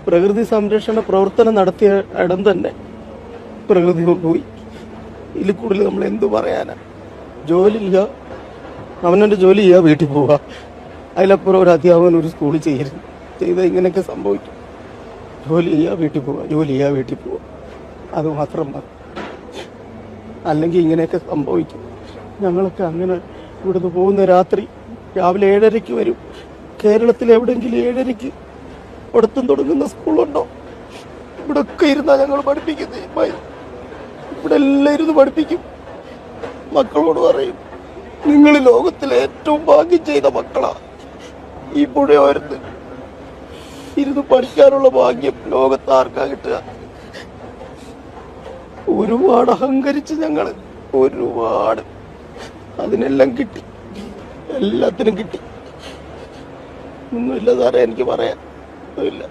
പ്രകൃതി സംരക്ഷണ പ്രവർത്തനം നടത്തിയ ഇടം തന്നെ പ്രകൃതി കൊണ്ടുപോയി. ഇതിൽ കൂടുതൽ നമ്മൾ എന്തു പറയാനാ? ജോലിയില്ല, അവനവൻ്റെ ജോലി ചെയ്യുക, വീട്ടിൽ പോവുക. അതിലപ്പുറം ഒരു അധ്യാപകൻ ഒരു സ്കൂളിൽ ചെയ്താൽ ഇങ്ങനെയൊക്കെ സംഭവിക്കും. ജോലി ചെയ്യുക, വീട്ടിൽ പോവുക, ജോലി ചെയ്യുക, വീട്ടിൽ പോവുക, അത് മാത്രം മതി. അല്ലെങ്കിൽ ഇങ്ങനെയൊക്കെ സംഭവിക്കും. ഞങ്ങളൊക്കെ അങ്ങനെ ഇവിടുന്ന് പോകുന്ന രാവിലെ 7:30 വരും. കേരളത്തിൽ എവിടെയെങ്കിലും 7:30 പഠിത്തം തുടങ്ങുന്ന സ്കൂളുണ്ടോ? ഇവിടെ ഒക്കെ ഇരുന്നാ ഞങ്ങൾ പഠിപ്പിക്കുന്നത്. ഇവിടെ എല്ലാം ഇരുന്ന് പഠിപ്പിക്കും. മക്കളോട് പറയും, നിങ്ങൾ ലോകത്തിലെ ഏറ്റവും ഭാഗ്യം ചെയ്ത മക്കളാ. ഈ പുഴയോരത്ത് ഇരുന്ന് പഠിക്കാനുള്ള ഭാഗ്യം ലോകത്ത് ആർക്കാ കിട്ടുക? ഒരുപാട് അഹങ്കരിച്ച് ഞങ്ങള്, ഒരുപാട്. അതിനെല്ലാം കിട്ടി, എല്ലാത്തിനും കിട്ടി. ഒന്നുമില്ല സാറേ എനിക്ക് പറയാൻ, ഒന്നുമില്ല.